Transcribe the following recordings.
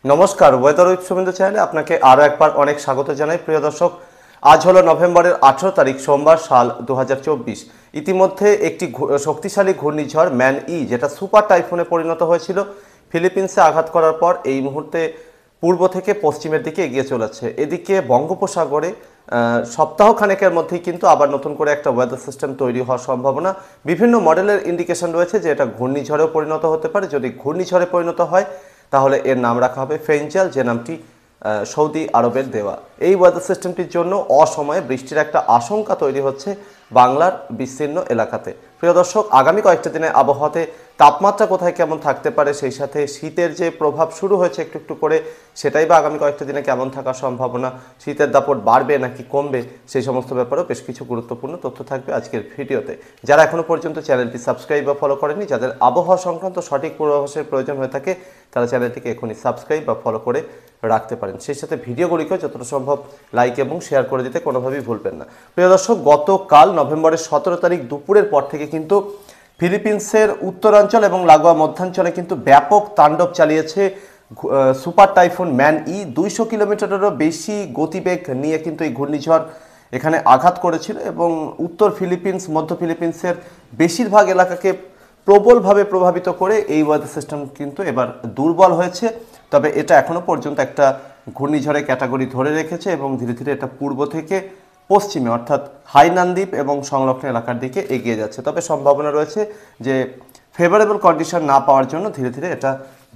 নমস্কার, weather with Suvendu চ্যানেলে আপনাকে আরও একবার অনেক স্বাগত জানাই। প্রিয় দর্শক, আজ হলো নভেম্বরের 18 তারিখ, সোমবার, সাল 2024। ইতিমধ্যে একটি শক্তিশালী ঘূর্ণিঝড় ম্যান ই, যেটা সুপার টাইফুনে পরিণত হয়েছিল, ফিলিপিন্সে আঘাত করার পর এই মুহূর্তে পূর্ব থেকে পশ্চিমের দিকে এগিয়ে চলেছে। এদিকে বঙ্গোপসাগরে সপ্তাহখানেকের মধ্যেই কিন্তু আবার নতুন করে একটা ওয়েদার সিস্টেম তৈরি হওয়ার সম্ভাবনা। বিভিন্ন মডেলের ইন্ডিকেশন রয়েছে যে এটা ঘূর্ণিঝড়েও পরিণত হতে পারে। যদি ঘূর্ণিঝড়ে পরিণত হয় তাহলে এর নাম রাখা হবে ফেঞ্জাল, যে নামটি সৌদি আরবের দেওয়া। এই ওয়েদার সিস্টেমটির জন্য অসময়ে বৃষ্টির একটা আশঙ্কা তৈরি হচ্ছে বাংলার বিস্তীর্ণ এলাকাতে। প্রিয় দর্শক, আগামী কয়েকটা দিনে আবহাওয়াতে তাপমাত্রা কোথায় কেমন থাকতে পারে, সেই সাথে শীতের যে প্রভাব শুরু হয়েছে একটু একটু করে, সেটাই বা আগামী কয়েকটা দিনে কেমন থাকার সম্ভাবনা, শীতের দাপট বাড়বে নাকি কমবে, সেই সমস্ত ব্যাপারেও বেশ কিছু গুরুত্বপূর্ণ তথ্য থাকবে আজকের ভিডিওতে। যারা এখনও পর্যন্ত চ্যানেলটি সাবস্ক্রাইব বা ফলো করেনি, যাদের আবহাওয়া সংক্রান্ত সঠিক পূর্বাভাসের প্রয়োজন হয়ে থাকে, তারা চ্যানেলটিকে এখনই সাবস্ক্রাইব বা ফলো করে রাখতে পারেন। সেই সাথে ভিডিওগুলিকেও যতটা সম্ভব লাইক এবং শেয়ার করে দিতে কোনোভাবেই ভুলবেন না। প্রিয় দর্শক, গতকাল নভেম্বরের 17 তারিখ দুপুরের পর থেকে কিন্তু ফিলিপিন্সের উত্তরাঞ্চল এবং লাগোয়া মধ্যাঞ্চলে কিন্তু ব্যাপক তাণ্ডব চালিয়েছে সুপার টাইফুন ম্যান ই। 200 কিলোমিটারেরও বেশি গতিবেগ নিয়ে কিন্তু এই ঘূর্ণিঝড় এখানে আঘাত করেছিল এবং উত্তর ফিলিপিন্স, মধ্য ফিলিপিন্সের বেশিরভাগ এলাকাকে প্রবলভাবে প্রভাবিত করে এই ওয়েদার সিস্টেম কিন্তু এবার দুর্বল হয়েছে। তবে এটা এখনও পর্যন্ত একটা ঘূর্ণিঝড়ের ক্যাটাগরি ধরে রেখেছে এবং ধীরে ধীরে এটা পূর্ব থেকে পশ্চিমে অর্থাৎ হাইনানদ্বীপ এবং সংলগ্ন এলাকার দিকে এগিয়ে যাচ্ছে। তবে সম্ভাবনা রয়েছে যে ফেভারেবল কন্ডিশন না পাওয়ার জন্য ধীরে ধীরে এটা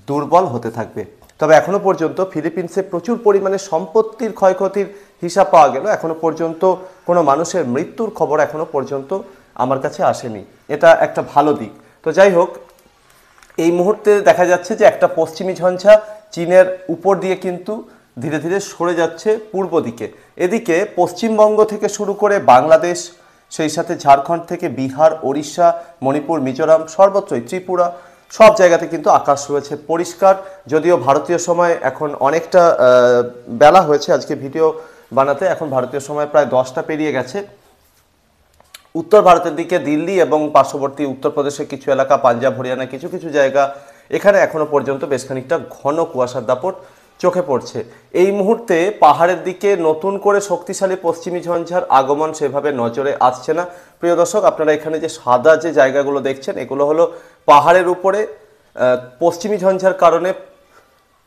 দুর্বল হতে থাকবে। তবে এখনও পর্যন্ত ফিলিপিন্সে প্রচুর পরিমাণে সম্পত্তির ক্ষয়ক্ষতির হিসাব পাওয়া গেল। এখনও পর্যন্ত কোনো মানুষের মৃত্যুর খবর এখনও পর্যন্ত আমার কাছে আসেনি। এটা একটা ভালো দিক। তো যাই হোক, এই মুহূর্তে দেখা যাচ্ছে যে একটা পশ্চিমী ঝঞ্ঝা চীনের উপর দিয়ে কিন্তু ধীরে ধীরে সরে যাচ্ছে পূর্ব দিকে। এদিকে পশ্চিমবঙ্গ থেকে শুরু করে বাংলাদেশ, সেই সাথে ঝাড়খণ্ড থেকে বিহার, ওড়িশা, মণিপুর, মিজোরাম, সর্বত্রই ত্রিপুরা, সব জায়গাতে কিন্তু আকাশ রয়েছে পরিষ্কার। যদিও ভারতীয় সময় এখন অনেকটা বেলা হয়েছে আজকে ভিডিও বানাতে, এখন ভারতীয় সময় প্রায় 10টা পেরিয়ে গেছে। উত্তর ভারতের দিকে দিল্লি এবং পার্শ্ববর্তী উত্তরপ্রদেশের কিছু এলাকা, পাঞ্জাব, হরিয়ানা কিছু কিছু জায়গা, এখানে এখনো পর্যন্ত বেশ খানিকটা ঘন কুয়াশার দাপট চোখে পড়ছে। এই মুহূর্তে পাহাড়ের দিকে নতুন করে শক্তিশালী পশ্চিমী ঝঞ্ঝার আগমন সেভাবে নজরে আসছে না। প্রিয় দর্শক, আপনারা এখানে যে সাদা যে জায়গাগুলো দেখছেন, এগুলো হলো পাহাড়ের উপরে পশ্চিমী ঝঞ্ঝার কারণে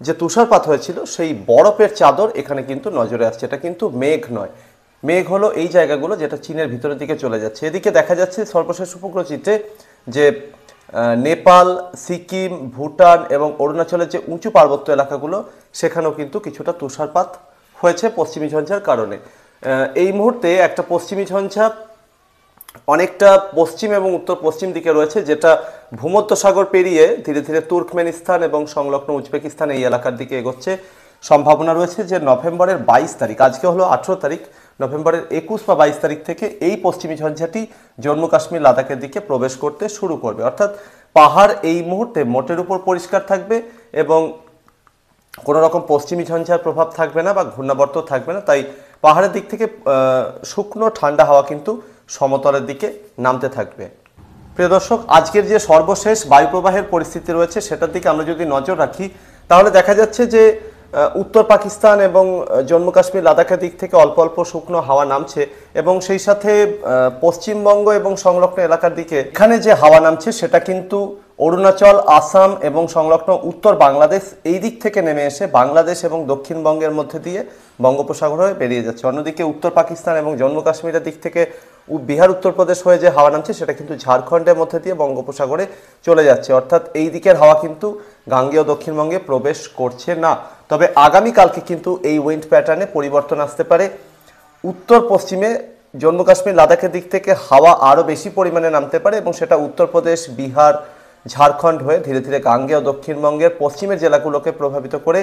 যে তুষারপাত হয়েছিল সেই বরফের চাদর এখানে কিন্তু নজরে আসছে। এটা কিন্তু মেঘ নয়, মেঘ হলো এই জায়গাগুলো যেটা চীনের ভিতরের দিকে চলে যাচ্ছে। এদিকে দেখা যাচ্ছে সর্বশেষ উপগ্রহ চিত্রে যে নেপাল, সিকিম, ভুটান এবং অরুণাচলের যে উঁচু পার্বত্য এলাকাগুলো, সেখানেও কিন্তু কিছুটা তুষারপাত হয়েছে পশ্চিমী ঝঞ্ঝার কারণে। এই মুহূর্তে একটা পশ্চিমী ঝঞ্ঝা অনেকটা পশ্চিম এবং উত্তর পশ্চিম দিকে রয়েছে, যেটা ভূমধ্যসাগর পেরিয়ে ধীরে ধীরে তুর্কমেনিস্তান এবং সংলগ্ন উজবেকিস্তান এই এলাকার দিকে এগোচ্ছে। সম্ভাবনা রয়েছে যে নভেম্বরের 22 তারিখ, আজকে হলো 18 তারিখ, নভেম্বরের 21 বা 22 তারিখ থেকে এই পশ্চিমী ঝঞ্ঝাটি জম্মু কাশ্মীর, লাদাখের দিকে প্রবেশ করতে শুরু করবে। অর্থাৎ পাহাড় এই মুহূর্তে মোটের উপর পরিষ্কার থাকবে এবং কোনো রকম পশ্চিমী ঝঞ্ঝার প্রভাব থাকবে না বা ঘূর্ণাবর্ত থাকবে না। তাই পাহাড়ের দিক থেকে শুকনো ঠান্ডা হাওয়া কিন্তু সমতলের দিকে নামতে থাকবে। প্রিয় দর্শক, আজকের যে সর্বশেষ বায়ুপ্রবাহের পরিস্থিতি রয়েছে সেটার দিকে আমরা যদি নজর রাখি, তাহলে দেখা যাচ্ছে যে উত্তর পাকিস্তান এবং জম্মু কাশ্মীর, লাদাখের দিক থেকে অল্প অল্প শুকনো হাওয়া নামছে এবং সেই সাথে পশ্চিমবঙ্গ এবং সংলগ্ন এলাকার দিকে এখানে যে হাওয়া নামছে সেটা কিন্তু অরুণাচল, আসাম এবং সংলগ্ন উত্তর বাংলাদেশ এই দিক থেকে নেমে এসে বাংলাদেশ এবং দক্ষিণবঙ্গের মধ্যে দিয়ে বঙ্গোপসাগর হয়ে বেরিয়ে যাচ্ছে। অন্যদিকে উত্তর পাকিস্তান এবং জম্মু কাশ্মীরের দিক থেকে বিহার, উত্তরপ্রদেশ হয়ে যে হাওয়া নামছে সেটা কিন্তু ঝাড়খণ্ডের মধ্যে দিয়ে বঙ্গোপসাগরে চলে যাচ্ছে। অর্থাৎ এই দিকের হাওয়া কিন্তু গাঙ্গেয় দক্ষিণবঙ্গে প্রবেশ করছে না। তবে আগামীকালকে কিন্তু এই উইন্ড প্যাটার্নে পরিবর্তন আসতে পারে। উত্তর পশ্চিমে জম্মু কাশ্মীর, লাদাখের দিক থেকে হাওয়া আরও বেশি পরিমাণে নামতে পারে এবং সেটা উত্তরপ্রদেশ, বিহার, ঝাড়খণ্ড হয়ে ধীরে ধীরে গাঙ্গেয় দক্ষিণবঙ্গের পশ্চিমের জেলাগুলোকে প্রভাবিত করে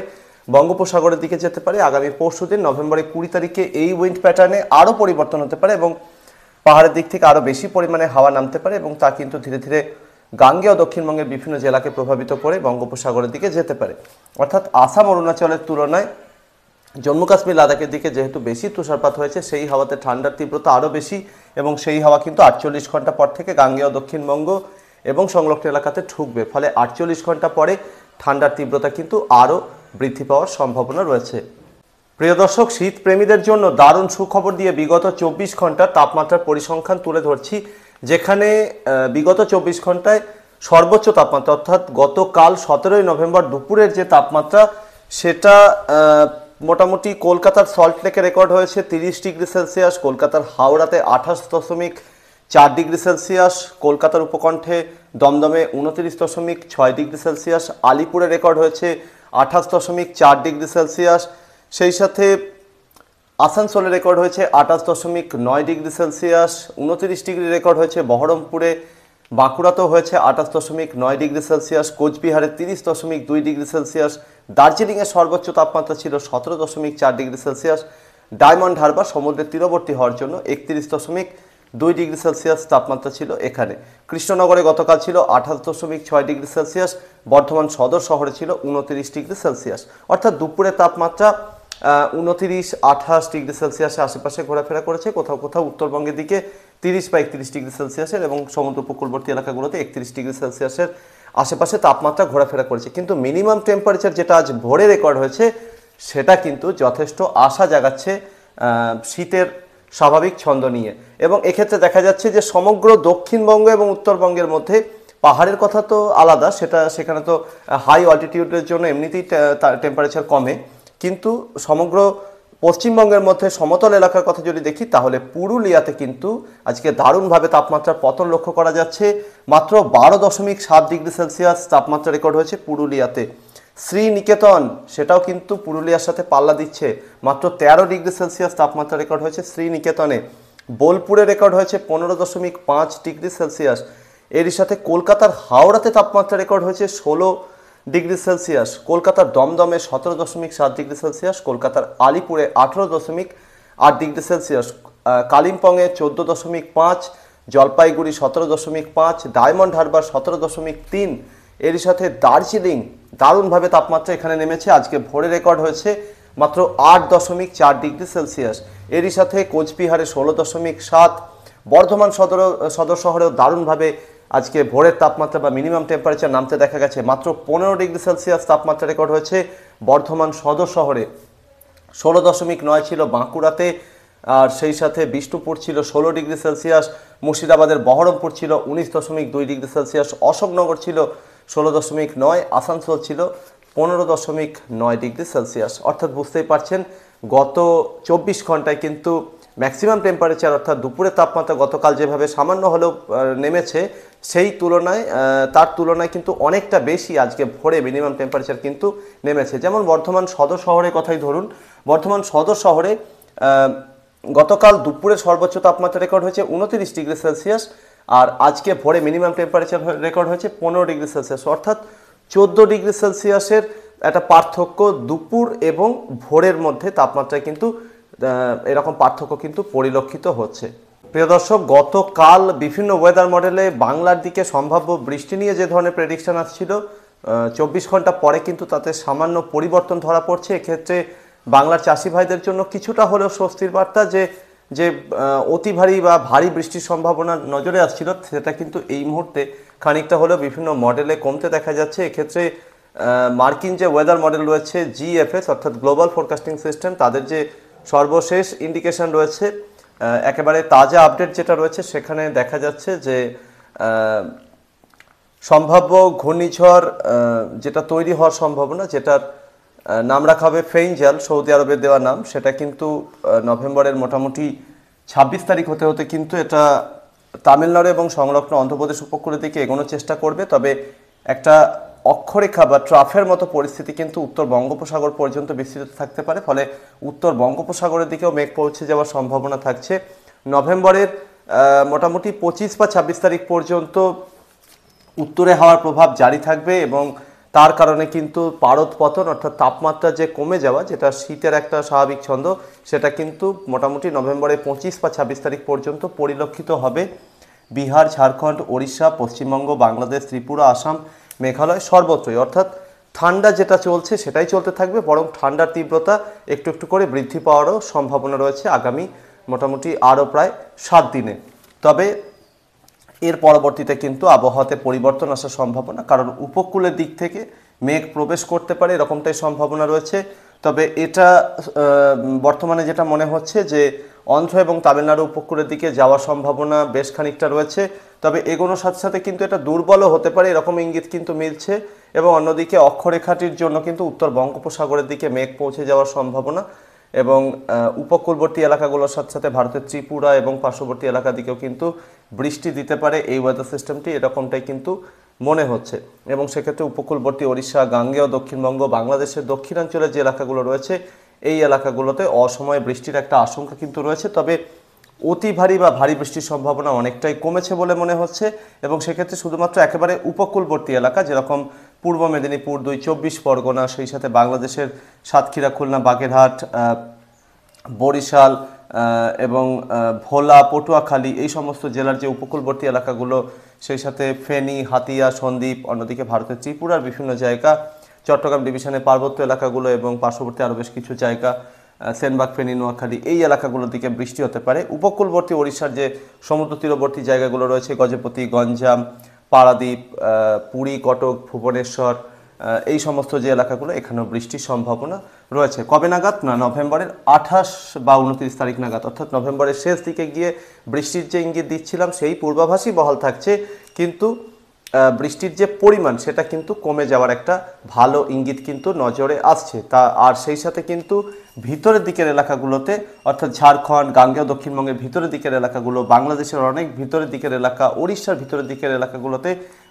বঙ্গোপসাগরের দিকে যেতে পারে। আগামী পরশুদিন নভেম্বরের 20 তারিখে এই উইন্ড প্যাটার্নে আরও পরিবর্তন হতে পারে এবং পাহাড়ের দিক থেকে আরও বেশি পরিমাণে হাওয়া নামতে পারে এবং তা কিন্তু ধীরে ধীরে গাঙ্গেয় দক্ষিণবঙ্গের বিভিন্ন জেলাকে প্রভাবিত করে বঙ্গোপসাগরের দিকে যেতে পারে। অর্থাৎ আসাম, অরুণাচলের তুলনায় জম্মু কাশ্মীর, লাদাখের দিকে যেহেতু বেশি তুষারপাত হয়েছে, সেই হাওয়াতে ঠান্ডার তীব্রতা আরও বেশি এবং সেই হাওয়া কিন্তু 48 ঘন্টা পর থেকে গাঙ্গেয় দক্ষিণবঙ্গ এবং সংলগ্ন এলাকাতে ঢুকবে। ফলে 48 ঘন্টা পরে ঠান্ডার তীব্রতা কিন্তু আরও বৃদ্ধি পাওয়ার সম্ভাবনা রয়েছে। প্রিয় দর্শক, শীত প্রেমীদের জন্য দারুণ সুখবর দিয়ে বিগত 24 ঘন্টার তাপমাত্রার পরিসংখ্যান তুলে ধরছি, যেখানে বিগত 24 ঘন্টায় সর্বোচ্চ তাপমাত্রা অর্থাৎ গতকাল 17ই নভেম্বর দুপুরের যে তাপমাত্রা সেটা মোটামুটি কলকাতার সল্টলেকে রেকর্ড হয়েছে 30 ডিগ্রি সেলসিয়াস, কলকাতার হাওড়াতে 28.4 ডিগ্রি সেলসিয়াস, কলকাতার উপকণ্ঠে দমদমে 29.6 ডিগ্রি সেলসিয়াস, আলিপুরে রেকর্ড হয়েছে 28.4 ডিগ্রি সেলসিয়াস, সেই সাথে আসানসোলে রেকর্ড হয়েছে 28.9 ডিগ্রি সেলসিয়াস, 29 ডিগ্রি রেকর্ড হয়েছে বহরমপুরে, বাঁকুড়াতেও হয়েছে 28.9 ডিগ্রি সেলসিয়াস, কোচবিহারে 30.2 ডিগ্রি সেলসিয়াস, দার্জিলিংয়ের সর্বোচ্চ তাপমাত্রা ছিল 17.4 ডিগ্রি সেলসিয়াস, ডায়মন্ড হারবার সমুদ্রের তীরবর্তী হওয়ার জন্য 31.2 ডিগ্রি সেলসিয়াস তাপমাত্রা ছিল এখানে। কৃষ্ণনগরে গতকাল ছিল 28.6 ডিগ্রি সেলসিয়াস, বর্ধমান সদর শহরে ছিল 29 ডিগ্রি সেলসিয়াস। অর্থাৎ দুপুরের তাপমাত্রা 29-28 ডিগ্রি সেলসিয়াসের আশেপাশে ঘোরাফেরা করেছে, কোথাও কোথাও উত্তরবঙ্গের দিকে 30 বা 31 ডিগ্রি সেলসিয়াসের এবং সমুদ্র উপকূলবর্তী এলাকাগুলোতে 31 ডিগ্রি সেলসিয়াসের আশেপাশে তাপমাত্রা ঘোরাফেরা করেছে। কিন্তু মিনিমাম টেম্পারেচার যেটা আজ ভোরে রেকর্ড হয়েছে সেটা কিন্তু যথেষ্ট আশা জাগাচ্ছে শীতের স্বাভাবিক ছন্দ নিয়ে। এবং এক্ষেত্রে দেখা যাচ্ছে যে সমগ্র দক্ষিণবঙ্গ এবং উত্তরবঙ্গের মধ্যে পাহাড়ের কথা তো আলাদা, সেখানে তো হাই অল্টিটিউডের জন্য এমনিতেই টেম্পারেচার কমে, কিন্তু সমগ্র পশ্চিমবঙ্গের মধ্যে সমতল এলাকার কথা যদি দেখি তাহলে পুরুলিয়াতে কিন্তু আজকে দারুণভাবে তাপমাত্রার পতন লক্ষ্য করা যাচ্ছে। মাত্র 12.7 ডিগ্রি সেলসিয়াস তাপমাত্রা রেকর্ড হয়েছে পুরুলিয়াতে। শ্রীনিকেতন সেটাও কিন্তু পুরুলিয়ার সাথে পাল্লা দিচ্ছে, মাত্র 13 ডিগ্রি সেলসিয়াস তাপমাত্রা রেকর্ড হয়েছে শ্রীনিকেতনে। বোলপুরে রেকর্ড হয়েছে 15.5 ডিগ্রি সেলসিয়াস। এরই সাথে কলকাতার হাওড়াতে তাপমাত্রা রেকর্ড হয়েছে 16 ডিগ্রি সেলসিয়াস, কলকাতার দমদমে 17.7 ডিগ্রি সেলসিয়াস, কলকাতার আলিপুরে 18.8 ডিগ্রি সেলসিয়াস, কালিম্পংয়ে 14.5, জলপাইগুড়ি 17.5, ডায়মন্ড হারবার 17.3। এরই সাথে দার্জিলিং দারুণভাবে তাপমাত্রা এখানে নেমেছে, আজকে ভোরে রেকর্ড হয়েছে মাত্র 8.4 ডিগ্রি সেলসিয়াস। এরই সাথে কোচবিহারে 16.7, বর্ধমান সদর শহরেও দারুণভাবে আজকে ভোরের তাপমাত্রা বা মিনিমাম টেম্পারেচার নামতে দেখা গেছে, মাত্র 15 ডিগ্রি সেলসিয়াস তাপমাত্রা রেকর্ড হয়েছে বর্ধমান সদর শহরে। 16.9 ছিল বাঁকুড়াতে, আর সেই সাথে বিষ্ণুপুর ছিল 16 ডিগ্রি সেলসিয়াস, মুর্শিদাবাদের বহরমপুর ছিল 19.2 ডিগ্রি সেলসিয়াস, অশোকনগর ছিল 16.9, আসানসোল ছিল 15.9 ডিগ্রি সেলসিয়াস। অর্থাৎ বুঝতেই পারছেন গত 24 ঘন্টায় কিন্তু ম্যাক্সিমাম টেম্পারেচার অর্থাৎ দুপুরের তাপমাত্রা গতকাল যেভাবে সামান্য হলেও নেমেছে সেই তুলনায় তার তুলনায় কিন্তু অনেকটা বেশি আজকে ভোরে মিনিমাম টেম্পারেচার কিন্তু নেমেছে। যেমন বর্ধমান সদর শহরের কথাই ধরুন, বর্ধমান সদর শহরে গতকাল দুপুরে সর্বোচ্চ তাপমাত্রা রেকর্ড হয়েছে 29 ডিগ্রি সেলসিয়াস, আর আজকে ভোরে মিনিমাম টেম্পারেচার রেকর্ড হয়েছে 15 ডিগ্রি সেলসিয়াস। অর্থাৎ 14 ডিগ্রি সেলসিয়াসের একটা পার্থক্য দুপুর এবং ভোরের মধ্যে তাপমাত্রায় কিন্তু এরকম পার্থক্য কিন্তু পরিলক্ষিত হচ্ছে। প্রিয় দর্শক, গতকাল বিভিন্ন ওয়েদার মডেলে বাংলার দিকে সম্ভাব্য বৃষ্টি নিয়ে যে ধরনের প্রেডিকশন আসছিল 24 ঘন্টা পরে কিন্তু তাতে সামান্য পরিবর্তন ধরা পড়ছে। এক্ষেত্রে বাংলার চাষি ভাইদের জন্য কিছুটা হলেও স্বস্তির বার্তা যে অতি ভারী বা ভারী বৃষ্টির সম্ভাবনা নজরে আসছিল সেটা কিন্তু এই মুহূর্তে খানিকটা হলেও বিভিন্ন মডেলে কমতে দেখা যাচ্ছে। এক্ষেত্রে মার্কিন যে ওয়েদার মডেল রয়েছে জিএফএস অর্থাৎ গ্লোবাল ফোরকাস্টিং সিস্টেম, তাদের যে সর্বশেষ ইন্ডিকেশন রয়েছে একেবারে তাজা আপডেট যেটা রয়েছে সেখানে দেখা যাচ্ছে যে সম্ভাব্য ঘূর্ণিঝড় যেটা তৈরি হওয়ার সম্ভাবনা, যেটার নাম রাখা হবে ফেইঞ্জাল, সৌদি আরবের দেওয়া নাম, সেটা কিন্তু নভেম্বরের মোটামুটি 26 তারিখ হতে হতে কিন্তু এটা তামিলনাড়ু এবং সংলগ্ন অন্ধ্রপ্রদেশ উপকূলের দিকে এগোনোর চেষ্টা করবে। তবে একটা অক্ষরেখা বা ট্রাফের মতো পরিস্থিতি কিন্তু উত্তর বঙ্গোপসাগর পর্যন্ত বিস্তৃত থাকতে পারে, ফলে উত্তর বঙ্গোপসাগরের দিকেও মেঘ পৌঁছে যাওয়ার সম্ভাবনা থাকছে। নভেম্বরের মোটামুটি 25 বা 26 তারিখ পর্যন্ত উত্তরে হাওয়ার প্রভাব জারি থাকবে এবং তার কারণে কিন্তু পারদ পতন অর্থাৎ তাপমাত্রা যে কমে যাওয়া, যেটা শীতের একটা স্বাভাবিক ছন্দ, সেটা কিন্তু মোটামুটি নভেম্বরের 25 বা 26 তারিখ পর্যন্ত পরিলক্ষিত হবে বিহার, ঝাড়খণ্ড, ওড়িশা, পশ্চিমবঙ্গ, বাংলাদেশ, ত্রিপুরা, আসাম, মেঘালয় সর্বত্রই। অর্থাৎ ঠান্ডা যেটা চলছে সেটাই চলতে থাকবে, বরং ঠান্ডার তীব্রতা একটু একটু করে বৃদ্ধি পাওয়ারও সম্ভাবনা রয়েছে আগামী মোটামুটি আরও প্রায় 7 দিনে। তবে এর পরবর্তীতে কিন্তু আবহাওয়াতে পরিবর্তন আসার সম্ভাবনা, কারণ উপকূলের দিক থেকে মেঘ প্রবেশ করতে পারে, এরকমটাই সম্ভাবনা রয়েছে। তবে এটা বর্তমানে যেটা মনে হচ্ছে যে অন্ধ্র এবং তামিলনাড়ু উপকূলের দিকে যাওয়ার সম্ভাবনা বেশ খানিকটা রয়েছে। তবে এগোনোর সাথে সাথে কিন্তু এটা দুর্বলও হতে পারে, এরকম ইঙ্গিত কিন্তু মিলছে। এবং অন্যদিকে অক্ষরেখাটির জন্য কিন্তু উত্তর বঙ্গোপসাগরের দিকে মেঘ পৌঁছে যাওয়ার সম্ভাবনা, এবং উপকূলবর্তী এলাকাগুলোর সাথে সাথে ভারতের ত্রিপুরা এবং পার্শ্ববর্তী এলাকার দিকেও কিন্তু বৃষ্টি দিতে পারে এই ওয়েদার সিস্টেমটি, এরকমটাই কিন্তু মনে হচ্ছে। এবং সেক্ষেত্রে উপকূলবর্তী ওড়িশা, গাঙ্গেয় দক্ষিণবঙ্গ, বাংলাদেশের দক্ষিণাঞ্চলের যে এলাকাগুলো রয়েছে এই এলাকাগুলোতে অসময়ে বৃষ্টির একটা আশঙ্কা কিন্তু রয়েছে। তবে অতি ভারী বা ভারী বৃষ্টির সম্ভাবনা অনেকটাই কমেছে বলে মনে হচ্ছে। এবং সেক্ষেত্রে শুধুমাত্র একেবারে উপকূলবর্তী এলাকা, যেরকম পূর্ব মেদিনীপুর, 24 পরগনা, সেই সাথে বাংলাদেশের সাতক্ষীরা, খুলনা, বাগেরহাট, বরিশাল এবং ভোলা, পটুয়াখালী, এই সমস্ত জেলার যে উপকূলবর্তী এলাকাগুলো, সেই সাথে ফেনী, হাতিয়া, সন্দ্বীপ, অন্যদিকে ভারতের ত্রিপুরার বিভিন্ন জায়গা, চট্টগ্রাম ডিভিশনের পার্বত্য এলাকাগুলো এবং পার্শ্ববর্তী আরও বেশ কিছু জায়গা, সেনবাগ, ফেনী, নোয়াখালী, এই এলাকাগুলোর দিকে বৃষ্টি হতে পারে। উপকূলবর্তী ওড়িশার যে সমুদ্র তীরবর্তী জায়গাগুলো রয়েছে, গজপতি, গঞ্জাম, পারাদ্বীপ, পুরী, কটক, ভুবনেশ্বর, এই সমস্ত যে এলাকাগুলো, এখানেও বৃষ্টির সম্ভাবনা রয়েছে। কবে নাগাদ? না, নভেম্বরের 28 বা 29 তারিখ নাগাদ, অর্থাৎ নভেম্বরের শেষ দিকে গিয়ে বৃষ্টির যে ইঙ্গিত দিচ্ছিলাম সেই পূর্বাভাসই বহাল থাকছে। কিন্তু বৃষ্টির যে পরিমাণ সেটা কিন্তু কমে যাওয়ার একটা ভালো ইঙ্গিত কিন্তু নজরে আসছে। আর সেই সাথে কিন্তু ভিতরের দিকের এলাকাগুলোতে, অর্থাৎ ঝাড়খণ্ড, গাঙ্গেয় দক্ষিণবঙ্গের ভিতরের দিকের এলাকাগুলো, বাংলাদেশের অনেক ভিতরের দিকের এলাকা, ওড়িশার ভিতরের দিকের এলাকাগুলোতে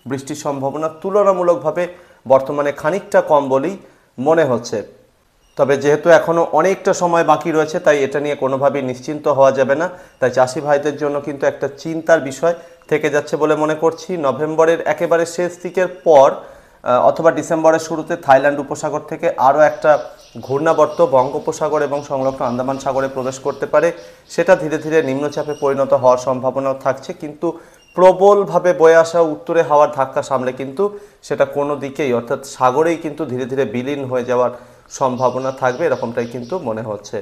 বৃষ্টির সম্ভাবনা তুলনামূলকভাবে বর্তমানে খানিকটা কম বলেই মনে হচ্ছে। তবে যেহেতু এখনও অনেকটা সময় বাকি রয়েছে, তাই এটা নিয়ে কোনোভাবেই নিশ্চিন্ত হওয়া যাবে না। তাই চাষি ভাইদের জন্য কিন্তু একটা চিন্তার বিষয় থেকে যাচ্ছে বলে মনে করছি। নভেম্বরের একেবারে শেষ দিকের পর অথবা ডিসেম্বরের শুরুতে থাইল্যান্ড উপসাগর থেকে আরও একটা ঘূর্ণাবর্ত বঙ্গোপসাগর এবং সংলগ্ন আন্দামান সাগরে প্রবেশ করতে পারে। সেটা ধীরে ধীরে নিম্নচাপে পরিণত হওয়ার সম্ভাবনাও থাকছে, কিন্তু প্রবলভাবে বয়ে আসা উত্তরে হাওয়ার ধাক্কা সামলে কিন্তু সেটা কোনো দিকেই, অর্থাৎ সাগরেই কিন্তু ধীরে ধীরে বিলীন হয়ে যাওয়ার সম্ভাবনা থাকবে, এরকমটাই কিন্তু মনে হচ্ছে।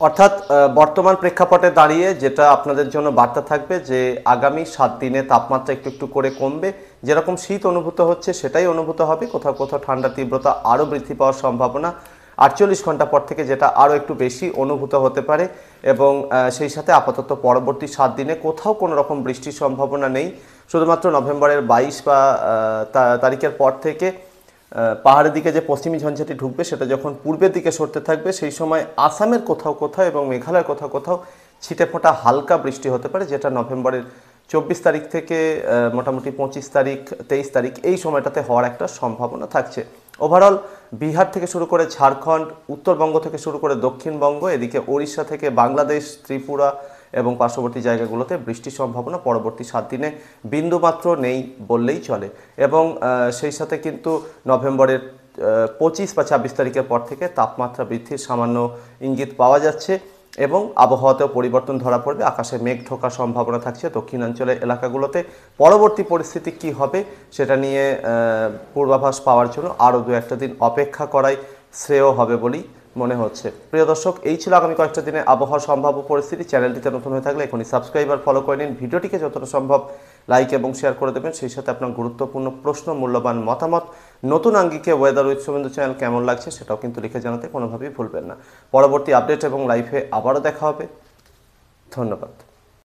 অর্থাৎ বর্তমান প্রেক্ষাপটে দাঁড়িয়ে যেটা আপনাদের জন্য বার্তা থাকবে যে আগামী 7 দিনে তাপমাত্রা একটু একটু করে কমবে। যেরকম শীত অনুভূত হচ্ছে সেটাই অনুভূত হবে, কোথাও কোথাও ঠান্ডার তীব্রতা আরও বৃদ্ধি পাওয়ার সম্ভাবনা 48 ঘন্টা পর থেকে, যেটা আরও একটু বেশি অনুভূত হতে পারে। এবং সেই সাথে আপাতত পরবর্তী 7 দিনে কোথাও কোনো রকম বৃষ্টির সম্ভাবনা নেই। শুধুমাত্র নভেম্বরের 22 বা তারিখের পর থেকে পাহাড়ের দিকে যে পশ্চিমী ঝঞ্ঝাটি ঢুকবে সেটা যখন পূর্বের দিকে সরতে থাকবে, সেই সময় আসামের কোথাও কোথাও এবং মেঘালয়ের কোথাও কোথাও ছিটেফোঁটা হালকা বৃষ্টি হতে পারে, যেটা নভেম্বরের 24 তারিখ থেকে মোটামুটি 25 তারিখ, 23 তারিখ, এই সময়টাতে হওয়ার একটা সম্ভাবনা থাকছে। ওভারঅল বিহার থেকে শুরু করে ঝাড়খণ্ড, উত্তরবঙ্গ থেকে শুরু করে দক্ষিণবঙ্গ, এদিকে ওড়িশা থেকে বাংলাদেশ, ত্রিপুরা এবং পার্শ্ববর্তী জায়গাগুলোতে বৃষ্টির সম্ভাবনা পরবর্তী 7 দিনে বিন্দুমাত্র নেই বললেই চলে। এবং সেই সাথে কিন্তু নভেম্বরের 25 বা 26 তারিখের পর থেকে তাপমাত্রা বৃদ্ধির সামান্য ইঙ্গিত পাওয়া যাচ্ছে এবং আবহাওয়াতেও পরিবর্তন ধরা পড়বে। আকাশে মেঘ ঢোকার সম্ভাবনা থাকছে দক্ষিণাঞ্চলের এলাকাগুলোতে। পরবর্তী পরিস্থিতি কি হবে সেটা নিয়ে পূর্বাভাস পাওয়ার জন্য আরও 2-1 দিন অপেক্ষা করাই শ্রেয় হবে বলেই মনে হচ্ছে। প্রিয় দর্শক, এই ছিল আগামী কয়েকটা দিনে আবহাওয়ার সম্ভাব্য পরিস্থিতি। চ্যানেলটিতে নতুন হয়ে থাকলে এখনই সাবস্ক্রাইব আর ফলো করে নিন। ভিডিওটিকে যতটা সম্ভব লাইক এবং শেয়ার করে দেবেন। সেই সাথে আপনার গুরুত্বপূর্ণ প্রশ্ন, মূল্যবান মতামত, নতুন আঙ্গিকে ওয়েদার উইথ শুভেন্দু চ্যানেল কেমন লাগছে সেটাও কিন্তু লিখে জানাতে কোনোভাবেই ভুলবেন না। পরবর্তী আপডেট এবং লাইভে আবারও দেখা হবে। ধন্যবাদ।